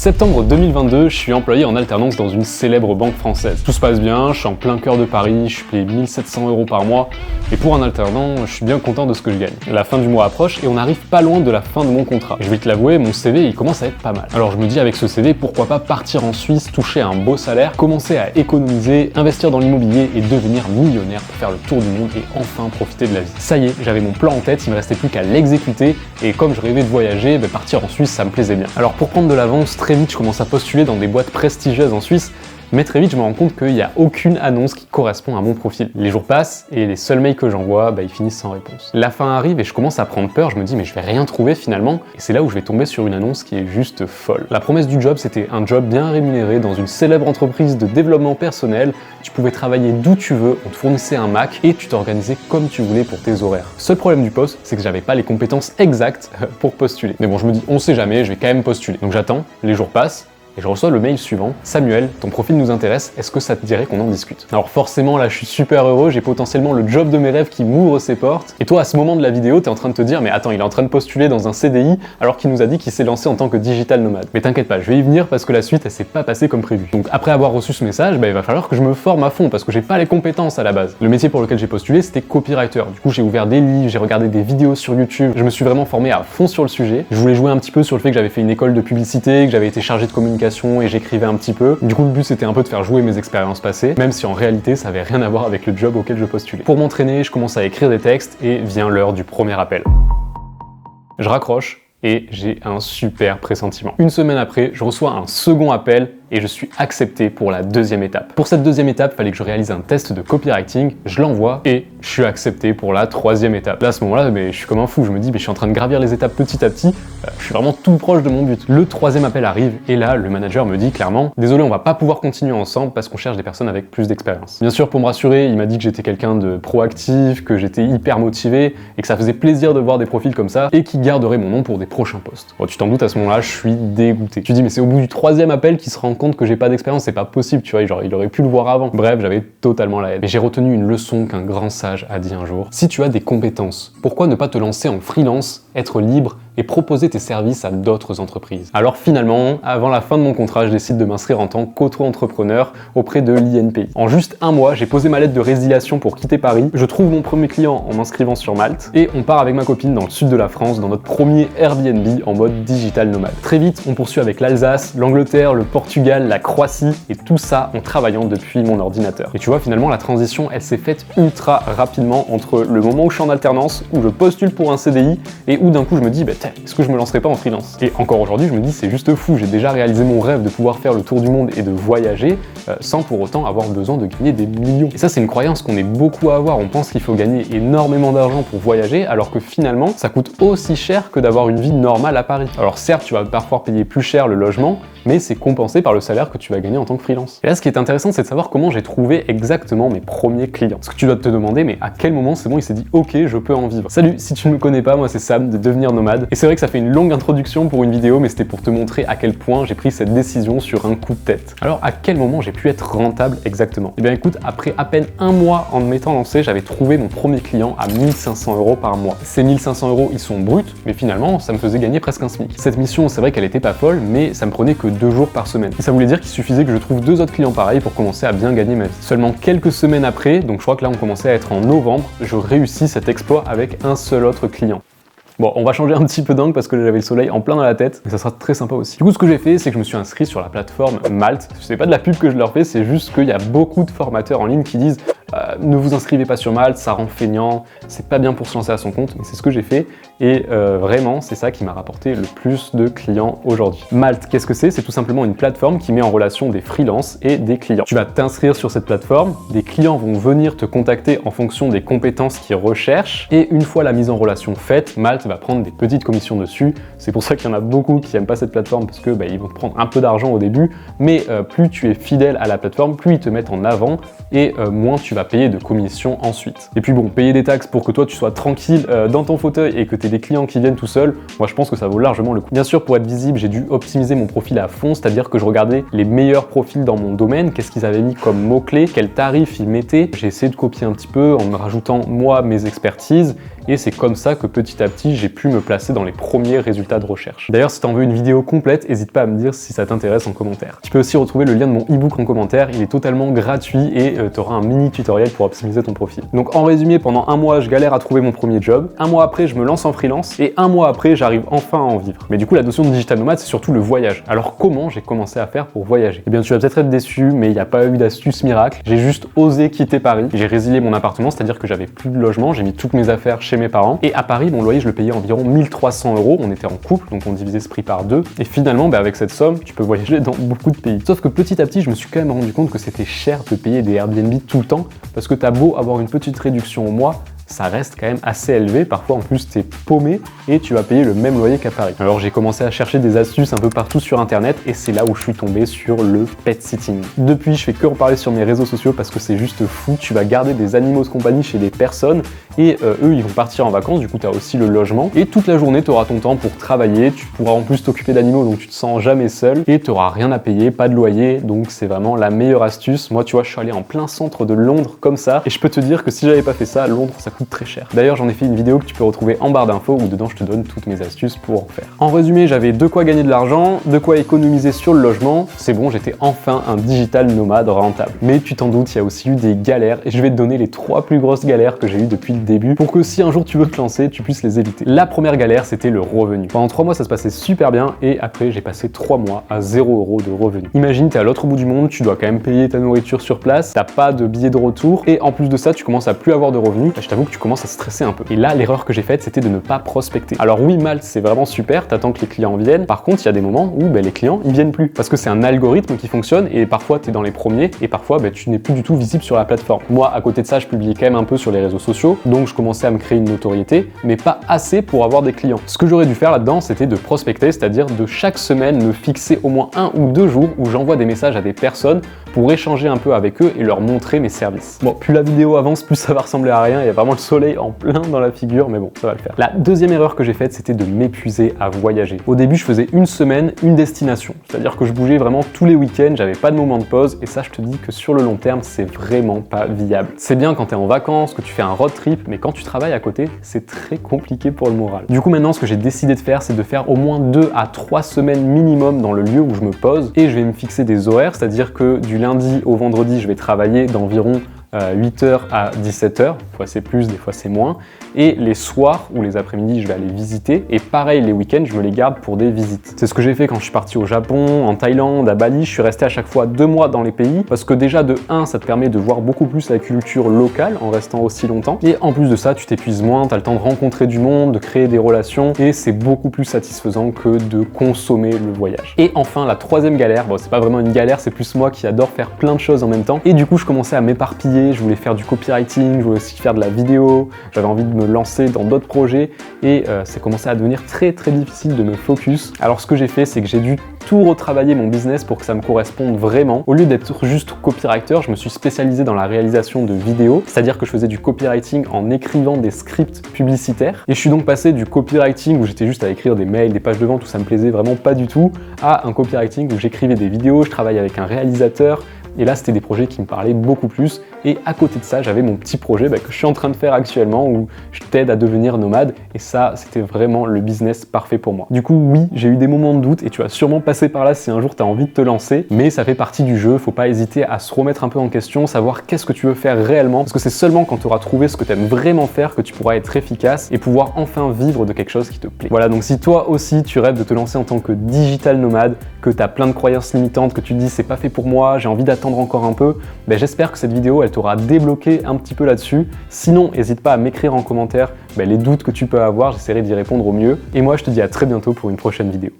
Septembre 2022, je suis employé en alternance dans une célèbre banque française. Tout se passe bien, je suis en plein cœur de Paris, je suis payé 1700 € par mois, et pour un alternant, je suis bien content de ce que je gagne. La fin du mois approche et on arrive pas loin de la fin de mon contrat. Et je vais te l'avouer, mon CV il commence à être pas mal. Alors je me dis avec ce CV, pourquoi pas partir en Suisse, toucher un beau salaire, commencer à économiser, investir dans l'immobilier et devenir millionnaire pour faire le tour du monde et enfin profiter de la vie. Ça y est, j'avais mon plan en tête, il me restait plus qu'à l'exécuter, et comme je rêvais de voyager, partir en Suisse ça me plaisait bien. Alors pour prendre de l'avance, très vite je commence à postuler dans des boîtes prestigieuses en Suisse, mais très vite je me rends compte qu'il n'y a aucune annonce qui correspond à mon profil. Les jours passent et les seuls mails que j'envoie, ils finissent sans réponse. La fin arrive et je commence à prendre peur, je me dis mais je vais rien trouver finalement, et c'est là où je vais tomber sur une annonce qui est juste folle. La promesse du job, c'était un job bien rémunéré dans une célèbre entreprise de développement personnel, tu pouvais travailler d'où tu veux, on te fournissait un Mac et tu t'organisais comme tu voulais pour tes horaires. Seul problème du poste, c'est que j'avais pas les compétences exactes pour postuler. Mais bon, je me dis on sait jamais, je vais quand même postuler. Donc j'attends, les jours passent, et je reçois le mail suivant. Samuel, ton profil nous intéresse, est-ce que ça te dirait qu'on en discute? Alors forcément là je suis super heureux, j'ai potentiellement le job de mes rêves qui m'ouvre ses portes. Et toi à ce moment de la vidéo, t'es en train de te dire mais attends, il est en train de postuler dans un CDI alors qu'il nous a dit qu'il s'est lancé en tant que digital nomade. Mais t'inquiète pas, je vais y venir parce que la suite elle s'est pas passée comme prévu. Donc après avoir reçu ce message, il va falloir que je me forme à fond parce que j'ai pas les compétences à la base. Le métier pour lequel j'ai postulé c'était copywriter. Du coup j'ai ouvert des livres, j'ai regardé des vidéos sur YouTube, je me suis vraiment formé à fond sur le sujet. Je voulais jouer un petit peu sur le fait que j'avais fait une école de publicité, que j'avais été chargé de communication et j'écrivais un petit peu. Du coup, le but c'était un peu de faire jouer mes expériences passées, même si en réalité ça avait rien à voir avec le job auquel je postulais. Pour m'entraîner, je commence à écrire des textes et vient l'heure du premier appel. Je raccroche et j'ai un super pressentiment. Une semaine après, je reçois un second appel et je suis accepté pour la deuxième étape. Pour cette deuxième étape, il fallait que je réalise un test de copywriting, je l'envoie et je suis accepté pour la troisième étape. Là, à ce moment-là, je suis comme un fou, je me dis, je suis en train de gravir les étapes petit à petit, je suis vraiment tout proche de mon but. Le troisième appel arrive et là, le manager me dit clairement, désolé, on va pas pouvoir continuer ensemble parce qu'on cherche des personnes avec plus d'expérience. Bien sûr, pour me rassurer, il m'a dit que j'étais quelqu'un de proactif, que j'étais hyper motivé et que ça faisait plaisir de voir des profils comme ça et qu'il garderait mon nom pour des prochains postes. Bon, tu t'en doutes, à ce moment-là, je suis dégoûté. Tu dis, mais c'est au bout du troisième appel qu'il se rend compte que j'ai pas d'expérience, c'est pas possible, tu vois, genre il aurait pu le voir avant. Bref, j'avais totalement la haine. Mais j'ai retenu une leçon qu'un grand sage a dit un jour. Si tu as des compétences, pourquoi ne pas te lancer en freelance, être libre et proposer tes services à d'autres entreprises? Alors finalement, avant la fin de mon contrat, je décide de m'inscrire en tant qu'auto-entrepreneur auprès de l'INPI. En juste un mois, j'ai posé ma lettre de résiliation pour quitter Paris, je trouve mon premier client en m'inscrivant sur Malte, et on part avec ma copine dans le sud de la France, dans notre premier Airbnb en mode digital nomade. Très vite, on poursuit avec l'Alsace, l'Angleterre, le Portugal, la Croatie, et tout ça en travaillant depuis mon ordinateur. Et tu vois, finalement, la transition, elle s'est faite ultra rapidement entre le moment où je suis en alternance, où je postule pour un CDI, et où d'un coup je me dis, est-ce que je me lancerai pas en freelance? Et encore aujourd'hui, je me dis, c'est juste fou, j'ai déjà réalisé mon rêve de pouvoir faire le tour du monde et de voyager sans pour autant avoir besoin de gagner des millions. Et ça, c'est une croyance qu'on est beaucoup à avoir. On pense qu'il faut gagner énormément d'argent pour voyager, alors que finalement, ça coûte aussi cher que d'avoir une vie normale à Paris. Alors certes, tu vas parfois payer plus cher le logement, mais c'est compensé par le salaire que tu vas gagner en tant que freelance. Et là, ce qui est intéressant, c'est de savoir comment j'ai trouvé exactement mes premiers clients. Parce que tu dois te demander, mais à quel moment c'est bon, il s'est dit, ok, je peux en vivre. Salut, si tu ne me connais pas, moi c'est Sam de Devenir Nomade. Et c'est vrai que ça fait une longue introduction pour une vidéo, mais c'était pour te montrer à quel point j'ai pris cette décision sur un coup de tête. Alors, à quel moment j'ai pu être rentable exactement? Eh bien écoute, après à peine un mois en m'étant lancé, j'avais trouvé mon premier client à 1500 € par mois. Ces 1500 €, ils sont bruts, mais finalement, ça me faisait gagner presque un SMIC. Cette mission, c'est vrai qu'elle était pas folle, mais ça me prenait que 2 jours par semaine. Et ça voulait dire qu'il suffisait que je trouve 2 autres clients pareils pour commencer à bien gagner ma vie. Seulement quelques semaines après, donc je crois que là on commençait à être en novembre, je réussis cet exploit avec un seul autre client. Bon, on va changer un petit peu d'angle parce que j'avais le soleil en plein dans la tête, mais ça sera très sympa aussi. Du coup, ce que j'ai fait, c'est que je me suis inscrit sur la plateforme Malte. C'est pas de la pub que je leur fais, c'est juste qu'il y a beaucoup de formateurs en ligne qui disent ne vous inscrivez pas sur Malte, ça rend feignant, c'est pas bien pour se lancer à son compte, mais c'est ce que j'ai fait et vraiment, c'est ça qui m'a rapporté le plus de clients aujourd'hui. Malte, qu'est-ce que c'est? C'est tout simplement une plateforme qui met en relation des freelances et des clients. Tu vas t'inscrire sur cette plateforme, des clients vont venir te contacter en fonction des compétences qu'ils recherchent et une fois la mise en relation faite, Malte va prendre des petites commissions dessus. C'est pour ça qu'il y en a beaucoup qui n'aiment pas cette plateforme parce que ils vont te prendre un peu d'argent au début, mais plus tu es fidèle à la plateforme, plus ils te mettent en avant et moins tu vas payer de commissions ensuite. Et puis bon, payer des taxes pour que toi tu sois tranquille dans ton fauteuil et que tu aies des clients qui viennent tout seuls, moi je pense que ça vaut largement le coup. Bien sûr, pour être visible, j'ai dû optimiser mon profil à fond, c'est-à-dire que je regardais les meilleurs profils dans mon domaine, qu'est-ce qu'ils avaient mis comme mots-clés, quels tarifs ils mettaient. J'ai essayé de copier un petit peu en me rajoutant moi mes expertises et c'est comme ça que petit à petit j'ai pu me placer dans les premiers résultats de recherche. D'ailleurs, si t'en veux une vidéo complète, n'hésite pas à me dire si ça t'intéresse en commentaire. Tu peux aussi retrouver le lien de mon ebook en commentaire, il est totalement gratuit et tu auras un mini tutoriel pour optimiser ton profil. Donc en résumé, pendant un mois, je galère à trouver mon premier job, un mois après, je me lance en freelance et un mois après, j'arrive enfin à en vivre. Mais du coup, la notion de digital nomade, c'est surtout le voyage. Alors comment j'ai commencé à faire pour voyager? Eh bien, tu vas peut-être être déçu, mais il n'y a pas eu d'astuce miracle. J'ai juste osé quitter Paris. J'ai résilié mon appartement, c'est-à-dire que j'avais plus de logement, j'ai mis toutes mes affaires chez mes parents. Et à Paris, mon loyer, je le payais environ 1300 €. On était en couple, donc on divisait ce prix par deux. Et finalement, avec cette somme, tu peux voyager dans beaucoup de pays. Sauf que petit à petit, je me suis quand même rendu compte que c'était cher de payer des Airbnb tout le temps, parce que t'as beau avoir une petite réduction au mois, ça reste quand même assez élevé. Parfois, en plus, t'es paumé et tu vas payer le même loyer qu'à Paris. Alors, j'ai commencé à chercher des astuces un peu partout sur Internet et c'est là où je suis tombé sur le pet sitting. Depuis, je fais que en parler sur mes réseaux sociaux parce que c'est juste fou. Tu vas garder des animaux de compagnie chez des personnes et eux, ils vont partir en vacances. Du coup, tu as aussi le logement et toute la journée, tu auras ton temps pour travailler. Tu pourras en plus t'occuper d'animaux, donc tu te sens jamais seul et tu n'auras rien à payer, pas de loyer. Donc, c'est vraiment la meilleure astuce. Moi, tu vois, je suis allé en plein centre de Londres comme ça et je peux te dire que si j'avais pas fait ça, Londres, ça coûte très cher. D'ailleurs, j'en ai fait une vidéo que tu peux retrouver en barre d'infos où dedans je te donne toutes mes astuces pour en faire. En résumé, j'avais de quoi gagner de l'argent, de quoi économiser sur le logement. C'est bon, j'étais enfin un digital nomade rentable. Mais tu t'en doutes, il y a aussi eu des galères et je vais te donner les 3 plus grosses galères que j'ai eues depuis le début pour que si un jour tu veux te lancer, tu puisses les éviter. La première galère, c'était le revenu. Pendant 3 mois, ça se passait super bien et après, j'ai passé 3 mois à 0 € de revenu. Imagine, t'es à l'autre bout du monde, tu dois quand même payer ta nourriture sur place, t'as pas de billet de retour et en plus de ça, tu commences à plus avoir de revenus. Je t'avoue que tu commences à stresser un peu. Et là, l'erreur que j'ai faite, c'était de ne pas prospecter. Alors oui, Malte, c'est vraiment super, t'attends que les clients viennent. Par contre, il y a des moments où les clients, ils viennent plus. Parce que c'est un algorithme qui fonctionne et parfois, t'es dans les premiers et parfois, tu n'es plus du tout visible sur la plateforme. Moi, à côté de ça, je publiais quand même un peu sur les réseaux sociaux, donc je commençais à me créer une notoriété, mais pas assez pour avoir des clients. Ce que j'aurais dû faire là-dedans, c'était de prospecter, c'est-à-dire de chaque semaine me fixer au moins 1 ou 2 jours où j'envoie des messages à des personnes pour échanger un peu avec eux et leur montrer mes services. Bon, plus la vidéo avance, plus ça va ressembler à rien, il y a vraiment le soleil en plein dans la figure, mais bon, ça va le faire. La deuxième erreur que j'ai faite, c'était de m'épuiser à voyager. Au début, je faisais une semaine, une destination, c'est-à-dire que je bougeais vraiment tous les week-ends, j'avais pas de moment de pause, et ça, je te dis que sur le long terme, c'est vraiment pas viable. C'est bien quand t'es en vacances, que tu fais un road trip, mais quand tu travailles à côté, c'est très compliqué pour le moral. Du coup, maintenant, ce que j'ai décidé de faire, c'est de faire au moins 2 à 3 semaines minimum dans le lieu où je me pose, et je vais me fixer des horaires, c'est-à-dire que du lundi au vendredi, je vais travailler d'environ 8h à 17h, des fois c'est plus, des fois c'est moins, et les soirs ou les après-midi je vais aller visiter, et pareil les week-ends je me les garde pour des visites. C'est ce que j'ai fait quand je suis parti au Japon, en Thaïlande, à Bali, je suis resté à chaque fois 2 mois dans les pays, parce que déjà de 1 ça te permet de voir beaucoup plus la culture locale en restant aussi longtemps, et en plus de ça tu t'épuises moins, tu as le temps de rencontrer du monde, de créer des relations, et c'est beaucoup plus satisfaisant que de consommer le voyage. Et enfin la troisième galère, bon c'est pas vraiment une galère, c'est plus moi qui adore faire plein de choses en même temps, et du coup je commençais à m'éparpiller, je voulais faire du copywriting, je voulais aussi faire de la vidéo, j'avais envie de me lancer dans d'autres projets et ça commençait à devenir très difficile de me focus. Alors ce que j'ai fait, c'est que j'ai dû tout retravailler mon business pour que ça me corresponde vraiment. Au lieu d'être juste copywriter, je me suis spécialisé dans la réalisation de vidéos, c'est-à-dire que je faisais du copywriting en écrivant des scripts publicitaires. Et je suis donc passé du copywriting où j'étais juste à écrire des mails, des pages de vente où ça me plaisait vraiment pas du tout, à un copywriting où j'écrivais des vidéos, je travaillais avec un réalisateur. Et là, c'était des projets qui me parlaient beaucoup plus. Et à côté de ça, j'avais mon petit projet que je suis en train de faire actuellement où je t'aide à devenir nomade. Et ça, c'était vraiment le business parfait pour moi. Du coup, oui, j'ai eu des moments de doute et tu vas sûrement passer par là si un jour tu as envie de te lancer. Mais ça fait partie du jeu. Faut pas hésiter à se remettre un peu en question, savoir qu'est-ce que tu veux faire réellement. Parce que c'est seulement quand tu auras trouvé ce que tu aimes vraiment faire que tu pourras être efficace et pouvoir enfin vivre de quelque chose qui te plaît. Voilà, donc si toi aussi tu rêves de te lancer en tant que digital nomade, que tu as plein de croyances limitantes, que tu te dis c'est pas fait pour moi, j'ai envie d'attendre encore un peu, j'espère que cette vidéo elle t'aura débloqué un petit peu là-dessus. Sinon, n'hésite pas à m'écrire en commentaire les doutes que tu peux avoir, j'essaierai d'y répondre au mieux. Et moi je te dis à très bientôt pour une prochaine vidéo.